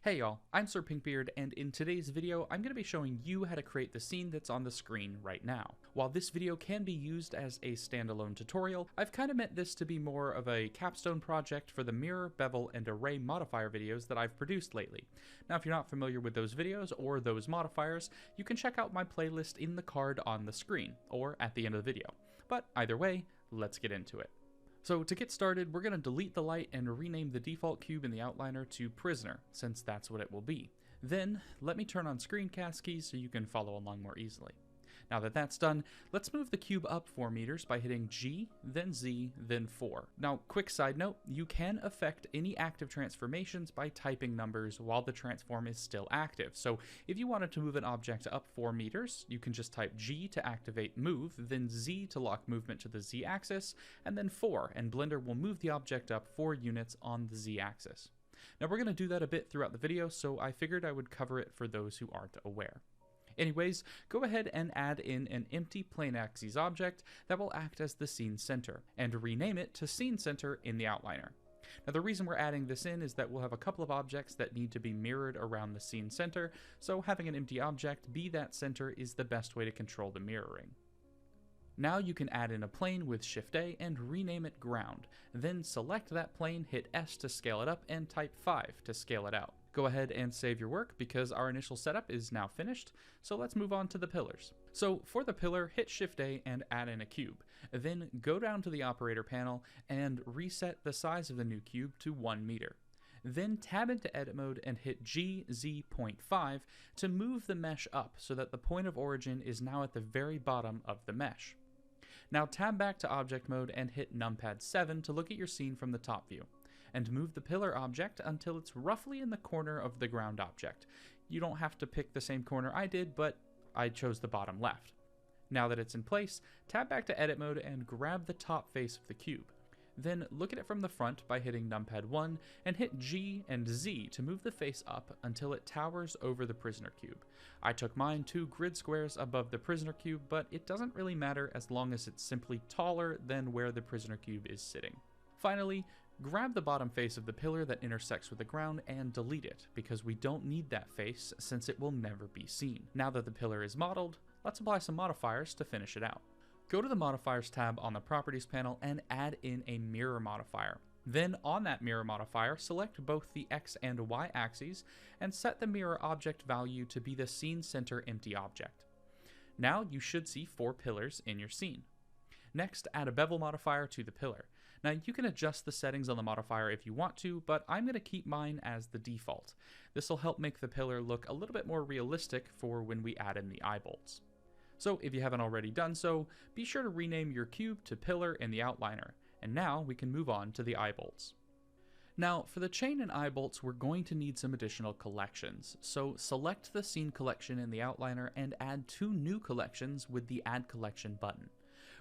Hey y'all, I'm Sir Pinkbeard, and in today's video, I'm going to be showing you how to create the scene that's on the screen right now. While this video can be used as a standalone tutorial, I've kind of meant this to be more of a capstone project for the mirror, bevel, and array modifier videos that I've produced lately. Now, if you're not familiar with those videos or those modifiers, you can check out my playlist in the card on the screen, or at the end of the video. But either way, let's get into it. So to get started, we're going to delete the light and rename the default cube in the outliner to Prisoner, since that's what it will be. Then, let me turn on screencast keys so you can follow along more easily. Now that that's done, let's move the cube up 4 meters by hitting G, then Z, then 4. Now, quick side note, you can affect any active transformations by typing numbers while the transform is still active. So if you wanted to move an object up 4 meters, you can just type G to activate move, then Z to lock movement to the Z axis, and then 4, and Blender will move the object up 4 units on the Z axis. Now we're going to do that a bit throughout the video, so I figured I would cover it for those who aren't aware. Anyways, go ahead and add in an empty plane axes object that will act as the scene center, and rename it to Scene Center in the outliner. Now the reason we're adding this in is that we'll have a couple of objects that need to be mirrored around the scene center, so having an empty object be that center is the best way to control the mirroring. Now you can add in a plane with Shift A and rename it Ground, then select that plane, hit S to scale it up, and type 5 to scale it out. Go ahead and save your work because our initial setup is now finished, so let's move on to the pillars. So for the pillar, hit Shift A and add in a cube. Then go down to the operator panel and reset the size of the new cube to 1 meter. Then tab into edit mode and hit GZ.5 to move the mesh up so that the point of origin is now at the very bottom of the mesh. Now tab back to object mode and hit numpad 7 to look at your scene from the top view, and move the pillar object until it's roughly in the corner of the ground object. You don't have to pick the same corner I did, but I chose the bottom left. Now that it's in place, tab back to edit mode and grab the top face of the cube. Then look at it from the front by hitting numpad 1 and hit G and Z to move the face up until it towers over the prisoner cube. I took mine 2 grid squares above the prisoner cube, but it doesn't really matter as long as it's simply taller than where the prisoner cube is sitting. Finally, grab the bottom face of the pillar that intersects with the ground and delete it, because we don't need that face since it will never be seen. Now that the pillar is modeled, let's apply some modifiers to finish it out. Go to the Modifiers tab on the Properties panel and add in a Mirror modifier. Then on that Mirror modifier, select both the X and Y axes and set the mirror object value to be the Scene Center empty object. Now you should see 4 pillars in your scene. Next, add a Bevel modifier to the pillar. Now you can adjust the settings on the modifier if you want to, but I'm going to keep mine as the default. This will help make the pillar look a little bit more realistic for when we add in the eyebolts. So if you haven't already done so, be sure to rename your cube to Pillar in the outliner, and now we can move on to the eyebolts. Now for the chain and eyebolts, we're going to need some additional collections, so select the scene collection in the outliner and add 2 new collections with the Add Collection button.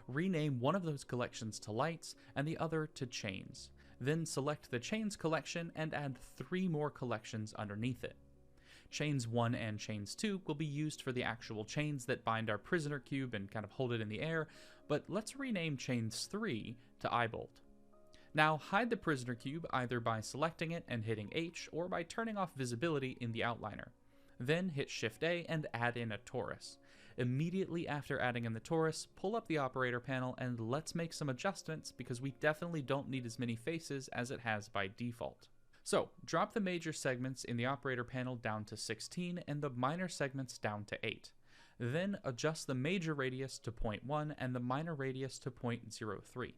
Rename one of those collections to lights and the other to chains. Then select the chains collection and add 3 more collections underneath it. Chains 1 and Chains 2 will be used for the actual chains that bind our prisoner cube and kind of hold it in the air, but let's rename Chains 3 to Eyebolt. Now hide the prisoner cube either by selecting it and hitting H or by turning off visibility in the outliner. Then hit Shift A and add in a torus. Immediately after adding in the torus, pull up the operator panel and let's make some adjustments because we definitely don't need as many faces as it has by default. So, drop the major segments in the operator panel down to 16 and the minor segments down to 8. Then adjust the major radius to 0.1 and the minor radius to 0.03.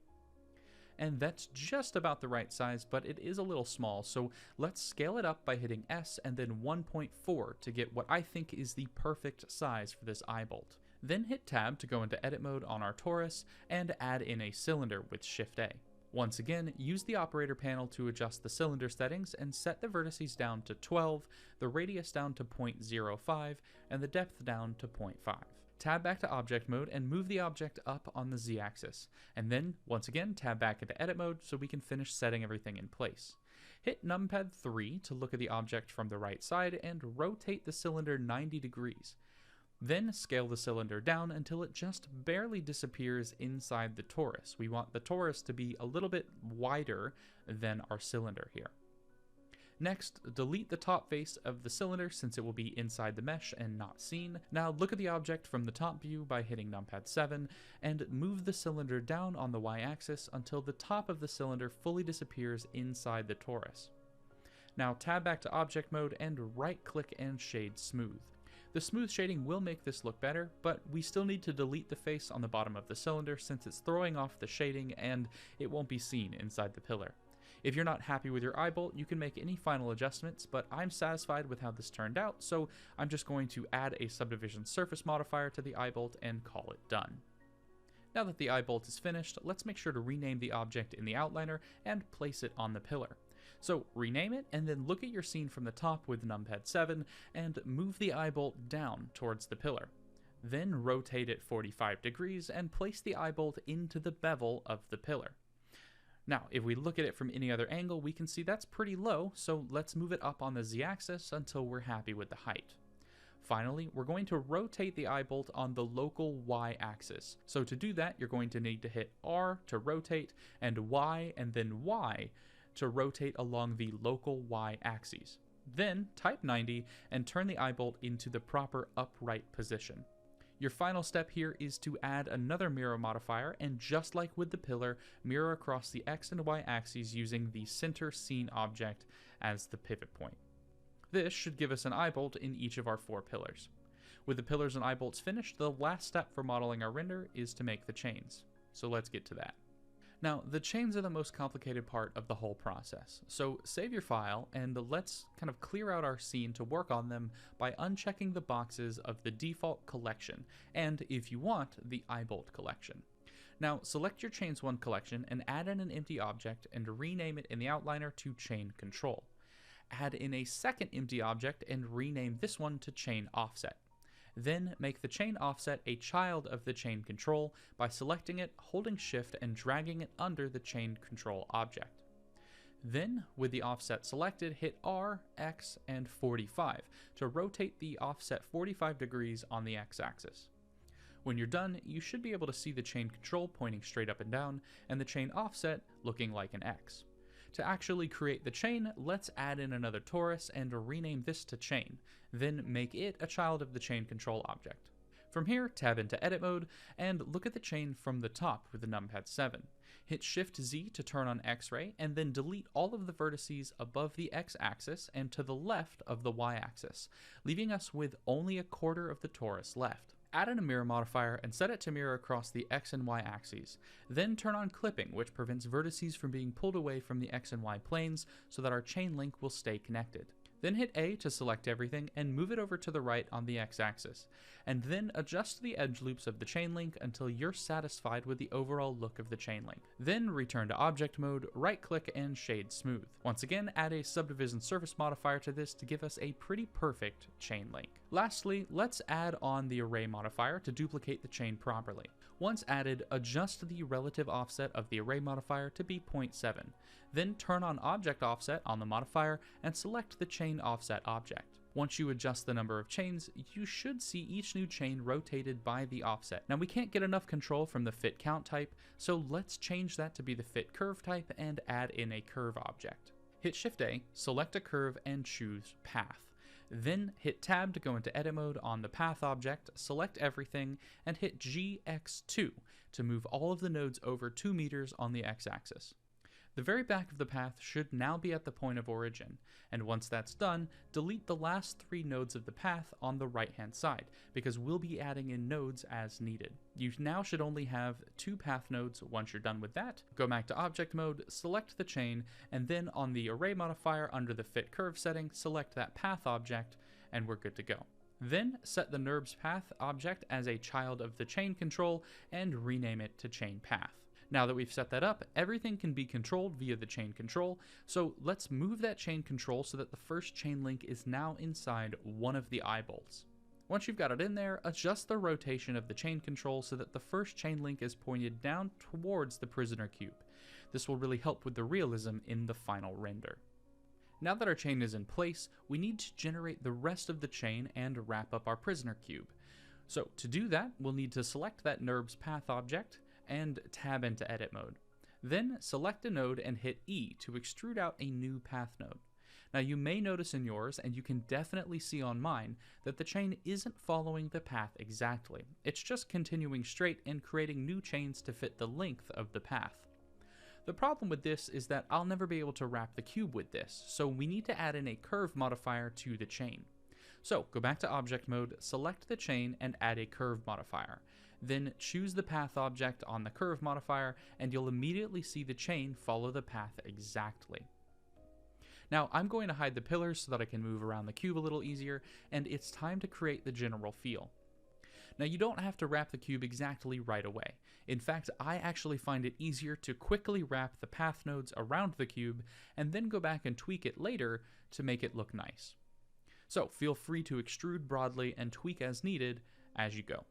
And that's just about the right size, but it is a little small, so let's scale it up by hitting S and then 1.4 to get what I think is the perfect size for this eyebolt. Then hit Tab to go into edit mode on our torus and add in a cylinder with Shift A. Once again, use the operator panel to adjust the cylinder settings and set the vertices down to 12, the radius down to 0.05, and the depth down to 0.5. Tab back to object mode and move the object up on the Z-axis, and then, once again, tab back into edit mode so we can finish setting everything in place. Hit numpad 3 to look at the object from the right side and rotate the cylinder 90 degrees. Then scale the cylinder down until it just barely disappears inside the torus. We want the torus to be a little bit wider than our cylinder here. Next, delete the top face of the cylinder since it will be inside the mesh and not seen. Now look at the object from the top view by hitting numpad 7 and move the cylinder down on the y-axis until the top of the cylinder fully disappears inside the torus. Now tab back to object mode and right click and shade smooth. The smooth shading will make this look better, but we still need to delete the face on the bottom of the cylinder since it's throwing off the shading and it won't be seen inside the pillar. If you're not happy with your eyebolt, you can make any final adjustments, but I'm satisfied with how this turned out, so I'm just going to add a subdivision surface modifier to the eyebolt and call it done. Now that the eyebolt is finished, let's make sure to rename the object in the outliner and place it on the pillar. So rename it and then look at your scene from the top with numpad 7 and move the eyebolt down towards the pillar. Then rotate it 45 degrees and place the eyebolt into the bevel of the pillar. Now, if we look at it from any other angle, we can see that's pretty low, so let's move it up on the z-axis until we're happy with the height. Finally, we're going to rotate the eyebolt on the local y-axis. So to do that, you're going to need to hit R to rotate, and Y, and then Y to rotate along the local y-axis. Then type 90 and turn the eyebolt into the proper upright position. Your final step here is to add another mirror modifier, and just like with the pillar, mirror across the x and y axes using the center scene object as the pivot point. This should give us an eyebolt in each of our 4 pillars. With the pillars and eyebolts finished, the last step for modeling our render is to make the chains. So let's get to that. Now, the chains are the most complicated part of the whole process, so save your file and let's kind of clear out our scene to work on them by unchecking the boxes of the default collection, and if you want, the eyebolt collection. Now, select your Chains 1 collection and add in an empty object and rename it in the outliner to Chain Control. Add in a second empty object and rename this one to Chain Offset. Then make the chain offset a child of the chain control by selecting it, holding shift, and dragging it under the chain control object. Then, with the offset selected, hit R, X, and 45 to rotate the offset 45 degrees on the x-axis. When you're done, you should be able to see the chain control pointing straight up and down, and the chain offset looking like an X. To actually create the chain, let's add in another torus and rename this to chain, then make it a child of the chain control object. From here, tab into edit mode and look at the chain from the top with the numpad 7. Hit Shift Z to turn on X-ray and then delete all of the vertices above the X-axis and to the left of the Y-axis, leaving us with only a quarter of the torus left. Add in a mirror modifier and set it to mirror across the X and Y axes. Then turn on clipping, which prevents vertices from being pulled away from the X and Y planes so that our chain link will stay connected. Then hit A to select everything and move it over to the right on the x-axis, and then adjust the edge loops of the chain link until you're satisfied with the overall look of the chain link. Then return to object mode, right click and shade smooth. Once again, add a subdivision surface modifier to this to give us a pretty perfect chain link. Lastly, let's add on the array modifier to duplicate the chain properly. Once added, adjust the relative offset of the array modifier to be 0.7. Then turn on object offset on the modifier and select the chain offset object. Once you adjust the number of chains, you should see each new chain rotated by the offset. Now we can't get enough control from the fit count type, so let's change that to be the fit curve type and add in a curve object. Hit Shift A, select a curve and choose path. Then hit Tab to go into edit mode on the path object, select everything, and hit GX2 to move all of the nodes over 2 meters on the x-axis. The very back of the path should now be at the point of origin, and once that's done, delete the last 3 nodes of the path on the right-hand side, because we'll be adding in nodes as needed. You now should only have 2 path nodes. Once you're done with that, go back to object mode, select the chain, and then on the array modifier under the fit curve setting, select that path object, and we're good to go. Then set the NURBS path object as a child of the chain control and rename it to chain path. Now that we've set that up, everything can be controlled via the chain control, so let's move that chain control so that the first chain link is now inside one of the eyebolts. Once you've got it in there, adjust the rotation of the chain control so that the first chain link is pointed down towards the prisoner cube. This will really help with the realism in the final render. Now that our chain is in place, we need to generate the rest of the chain and wrap up our prisoner cube. So to do that, we'll need to select that NURBS path object, and tab into edit mode. Then select a node and hit E to extrude out a new path node. Now you may notice in yours, and you can definitely see on mine, that the chain isn't following the path exactly. It's just continuing straight and creating new chains to fit the length of the path. The problem with this is that I'll never be able to wrap the cube with this, so we need to add in a curve modifier to the chain. So go back to object mode, select the chain, and add a curve modifier. Then choose the path object on the curve modifier, and you'll immediately see the chain follow the path exactly. Now I'm going to hide the pillars so that I can move around the cube a little easier, and it's time to create the general feel. Now you don't have to wrap the cube exactly right away. In fact, I actually find it easier to quickly wrap the path nodes around the cube and then go back and tweak it later to make it look nice. So feel free to extrude broadly and tweak as needed as you go.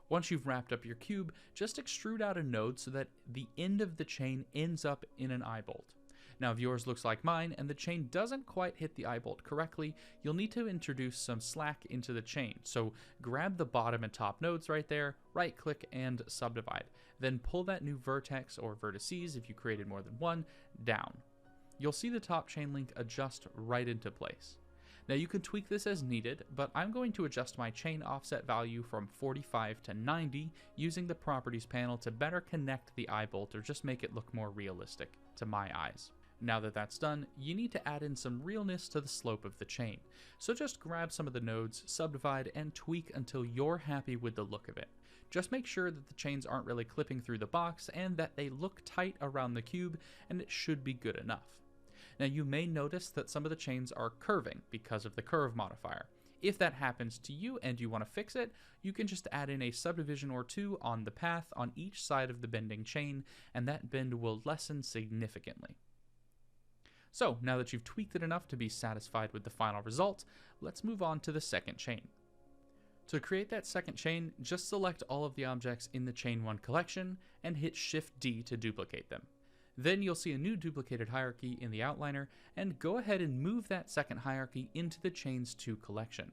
Once you've wrapped up your cube, just extrude out a node so that the end of the chain ends up in an eyebolt. Now if yours looks like mine and the chain doesn't quite hit the eyebolt correctly, you'll need to introduce some slack into the chain. So grab the bottom and top nodes right there, right click and subdivide. Then pull that new vertex or vertices, if you created more than one, down. You'll see the top chain link adjust right into place. Now you can tweak this as needed, but I'm going to adjust my chain offset value from 45 to 90 using the properties panel to better connect the eyebolt or just make it look more realistic to my eyes. Now that that's done, you need to add in some realness to the slope of the chain. So just grab some of the nodes, subdivide, and tweak until you're happy with the look of it. Just make sure that the chains aren't really clipping through the box and that they look tight around the cube, and it should be good enough. Now you may notice that some of the chains are curving because of the curve modifier. If that happens to you and you want to fix it, you can just add in a subdivision or two on the path on each side of the bending chain, and that bend will lessen significantly. So now that you've tweaked it enough to be satisfied with the final result, let's move on to the second chain. To create that second chain, just select all of the objects in the Chain 1 collection and hit Shift D to duplicate them. Then you'll see a new duplicated hierarchy in the outliner, and go ahead and move that second hierarchy into the Chains 2 collection.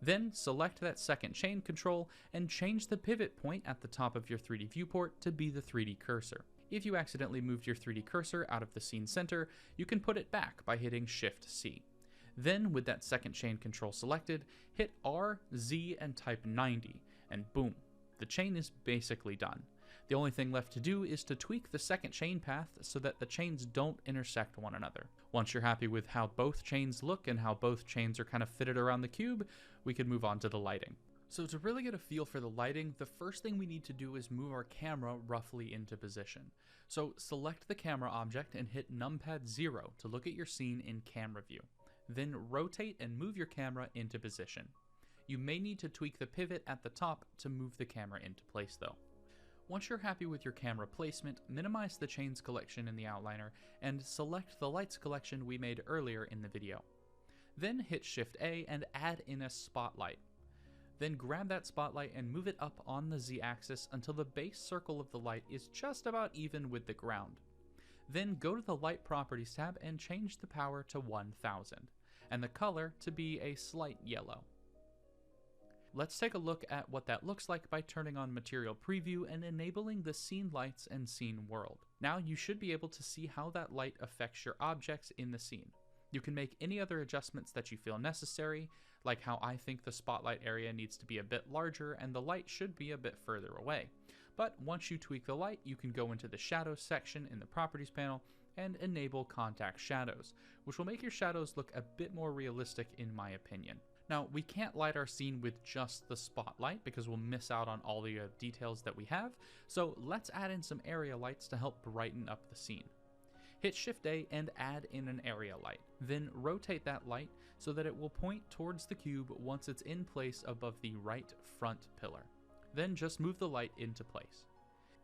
Then select that second chain control and change the pivot point at the top of your 3D viewport to be the 3D cursor. If you accidentally moved your 3D cursor out of the scene center, you can put it back by hitting Shift C. Then, with that second chain control selected, hit R, Z, and type 90, and boom, the chain is basically done. The only thing left to do is to tweak the second chain path so that the chains don't intersect one another. Once you're happy with how both chains look and how both chains are kind of fitted around the cube, we can move on to the lighting. So to really get a feel for the lighting, the first thing we need to do is move our camera roughly into position. So select the camera object and hit numpad 0 to look at your scene in camera view. Then rotate and move your camera into position. You may need to tweak the pivot at the top to move the camera into place though. Once you're happy with your camera placement, minimize the chains collection in the outliner and select the lights collection we made earlier in the video. Then hit Shift A and add in a spotlight. Then grab that spotlight and move it up on the Z-axis until the base circle of the light is just about even with the ground. Then go to the Light Properties tab and change the power to 1000, and the color to be a slight yellow. Let's take a look at what that looks like by turning on Material Preview and enabling the Scene Lights and Scene World. Now you should be able to see how that light affects your objects in the scene. You can make any other adjustments that you feel necessary, like how I think the spotlight area needs to be a bit larger and the light should be a bit further away. But once you tweak the light, you can go into the Shadows section in the Properties panel and enable Contact Shadows, which will make your shadows look a bit more realistic in my opinion. Now, we can't light our scene with just the spotlight because we'll miss out on all the details that we have, so let's add in some area lights to help brighten up the scene. Hit Shift A and add in an area light. Then rotate that light so that it will point towards the cube once it's in place above the right front pillar. Then just move the light into place.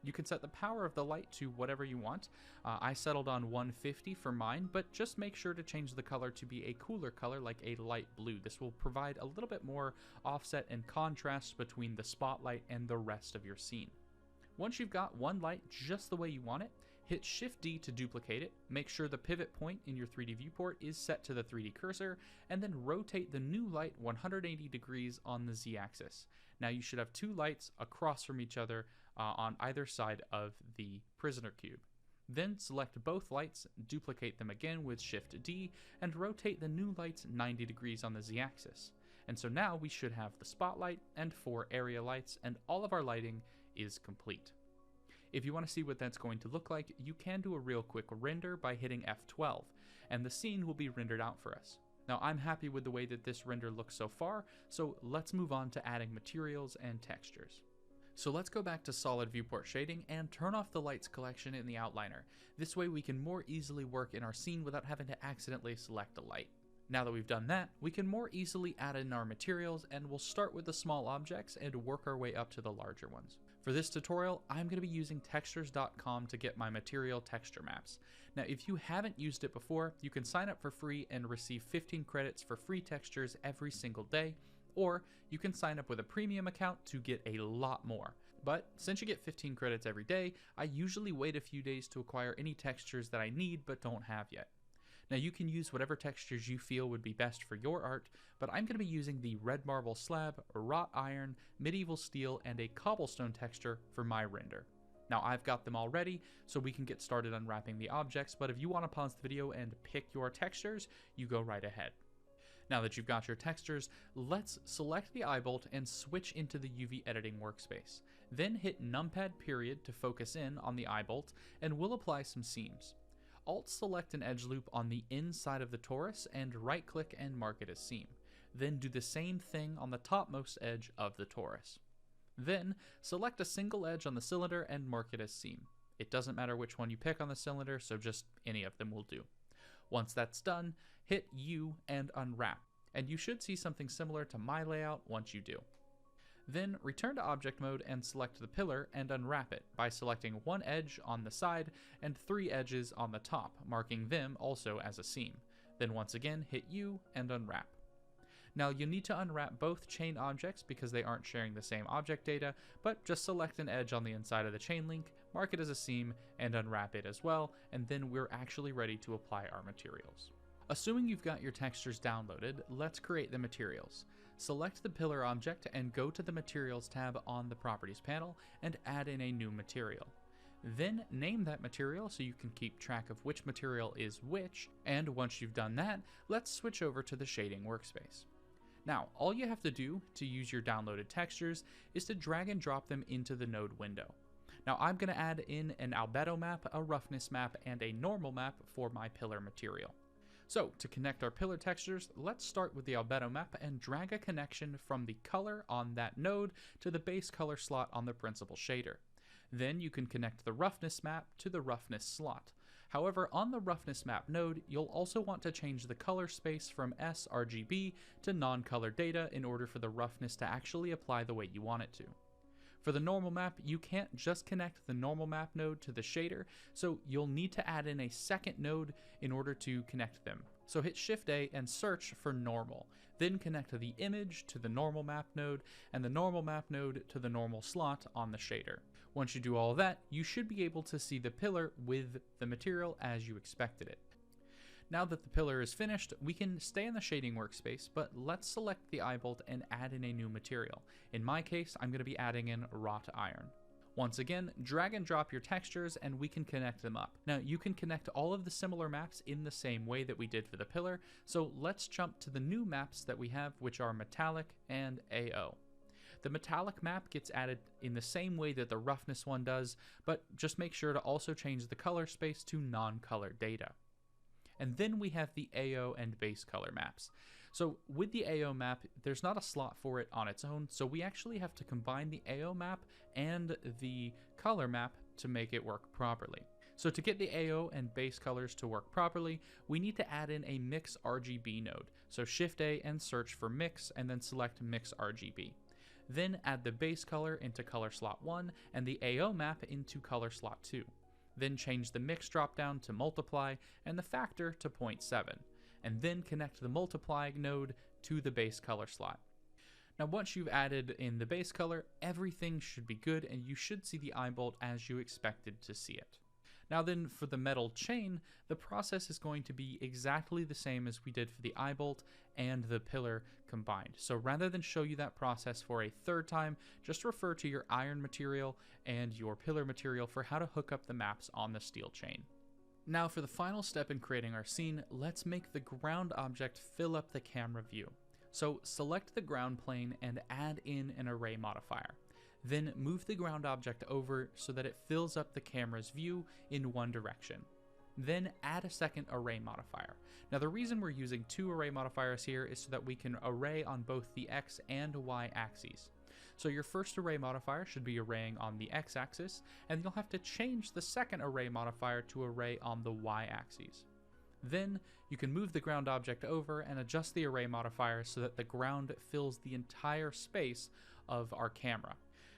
You can set the power of the light to whatever you want. I settled on 150 for mine, but just make sure to change the color to be a cooler color like a light blue. This will provide a little bit more offset and contrast between the spotlight and the rest of your scene. Once you've got one light just the way you want it, hit Shift D to duplicate it, make sure the pivot point in your 3D viewport is set to the 3D cursor, and then rotate the new light 180 degrees on the Z-axis. Now you should have two lights across from each other on either side of the prisoner cube. Then select both lights, duplicate them again with Shift D, and rotate the new lights 90 degrees on the Z-axis. And so now we should have the spotlight and 4 area lights, and all of our lighting is complete. If you want to see what that's going to look like, you can do a real quick render by hitting F12, and the scene will be rendered out for us. Now I'm happy with the way that this render looks so far, so let's move on to adding materials and textures. So let's go back to solid viewport shading and turn off the lights collection in the outliner. This way we can more easily work in our scene without having to accidentally select a light. Now that we've done that, we can more easily add in our materials, and we'll start with the small objects and work our way up to the larger ones. For this tutorial, I'm going to be using textures.com to get my material texture maps. Now if you haven't used it before, you can sign up for free and receive 15 credits for free textures every single day, or you can sign up with a premium account to get a lot more. But since you get 15 credits every day, I usually wait a few days to acquire any textures that I need but don't have yet. Now you can use whatever textures you feel would be best for your art, but I'm going to be using the red marble slab, wrought iron, medieval steel, and a cobblestone texture for my render. Now I've got them all ready, so we can get started unwrapping the objects, but if you want to pause the video and pick your textures, you go right ahead. Now that you've got your textures, let's select the eyebolt and switch into the UV editing workspace. Then hit numpad period to focus in on the eyebolt, and we'll apply some seams. Alt-select an edge loop on the inside of the torus and right-click and mark it as seam. Then do the same thing on the topmost edge of the torus. Then select a single edge on the cylinder and mark it as seam. It doesn't matter which one you pick on the cylinder, so just any of them will do. Once that's done, hit U and unwrap, and you should see something similar to my layout once you do. Then return to object mode and select the pillar and unwrap it by selecting one edge on the side and 3 edges on the top, marking them also as a seam. Then once again hit U and unwrap. Now you'll need to unwrap both chain objects because they aren't sharing the same object data, but just select an edge on the inside of the chain link, mark it as a seam, and unwrap it as well, and then we're actually ready to apply our materials. Assuming you've got your textures downloaded, let's create the materials. Select the pillar object and go to the Materials tab on the Properties panel and add in a new material. Then name that material so you can keep track of which material is which, and once you've done that, let's switch over to the shading workspace. Now, all you have to do to use your downloaded textures is to drag and drop them into the node window. Now I'm going to add in an albedo map, a roughness map, and a normal map for my pillar material. So to connect our pillar textures, let's start with the albedo map and drag a connection from the color on that node to the base color slot on the principal shader. Then you can connect the roughness map to the roughness slot. However, on the roughness map node, you'll also want to change the color space from sRGB to non-color data in order for the roughness to actually apply the way you want it to. For the normal map, you can't just connect the normal map node to the shader, so you'll need to add in a second node in order to connect them. So hit Shift A and search for normal, then connect the image to the normal map node and the normal map node to the normal slot on the shader. Once you do all that, you should be able to see the pillar with the material as you expected it. Now that the pillar is finished, we can stay in the shading workspace, but let's select the eyebolt and add in a new material. In my case, I'm going to be adding in wrought iron. Once again, drag and drop your textures and we can connect them up. Now you can connect all of the similar maps in the same way that we did for the pillar, so let's jump to the new maps that we have, which are metallic and AO. The metallic map gets added in the same way that the roughness one does, but just make sure to also change the color space to non-color data. And then we have the AO and base color maps. So with the AO map, there's not a slot for it on its own, so we actually have to combine the AO map and the color map to make it work properly. So to get the AO and base colors to work properly, we need to add in a Mix RGB node. So Shift A and search for Mix and then select Mix RGB. Then add the base color into color slot 1 and the AO map into color slot 2. Then change the mix dropdown to multiply and the factor to 0.7, and then connect the multiply node to the base color slot. Now once you've added in the base color, everything should be good and you should see the eyebolt as you expected to see it. Now then, for the metal chain, the process is going to be exactly the same as we did for the eyebolt and the pillar combined. So rather than show you that process for a third time, just refer to your iron material and your pillar material for how to hook up the maps on the steel chain. Now for the final step in creating our scene, let's make the ground object fill up the camera view. So select the ground plane and add in an array modifier. Then move the ground object over so that it fills up the camera's view in one direction. Then add a second array modifier. Now the reason we're using two array modifiers here is so that we can array on both the X and Y axes. So your first array modifier should be arraying on the X axis, and you'll have to change the second array modifier to array on the Y axis. Then you can move the ground object over and adjust the array modifier so that the ground fills the entire space of our camera.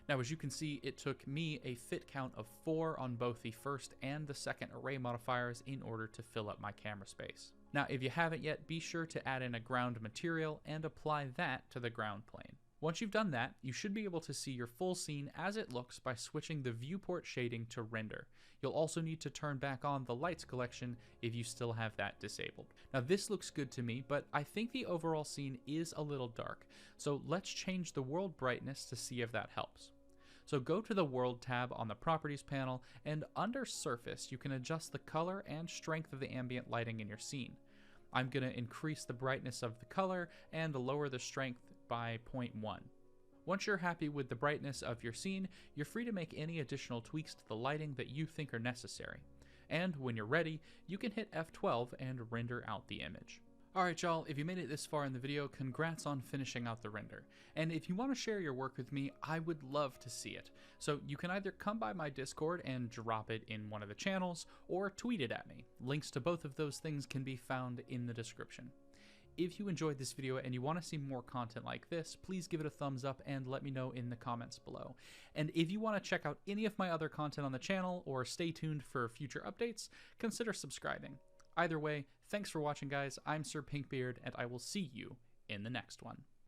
Now, as you can see, it took me a fit count of 4 on both the first and the second array modifiers in order to fill up my camera space. Now, if you haven't yet, be sure to add in a ground material and apply that to the ground plane. Once you've done that, you should be able to see your full scene as it looks by switching the viewport shading to render. You'll also need to turn back on the lights collection if you still have that disabled. Now this looks good to me, but I think the overall scene is a little dark, so let's change the world brightness to see if that helps. So go to the World tab on the Properties panel, and under Surface you can adjust the color and strength of the ambient lighting in your scene. I'm going to increase the brightness of the color and lower the strength by 0.1. Once you're happy with the brightness of your scene, you're free to make any additional tweaks to the lighting that you think are necessary. And when you're ready, you can hit F12 and render out the image. Alright y'all, if you made it this far in the video, congrats on finishing out the render. And if you want to share your work with me, I would love to see it. So you can either come by my Discord and drop it in one of the channels, or tweet it at me. Links to both of those things can be found in the description. If you enjoyed this video and you want to see more content like this, please give it a thumbs up and let me know in the comments below. And if you want to check out any of my other content on the channel or stay tuned for future updates, consider subscribing. Either way, thanks for watching guys, I'm Sir Pinkbeard and I will see you in the next one.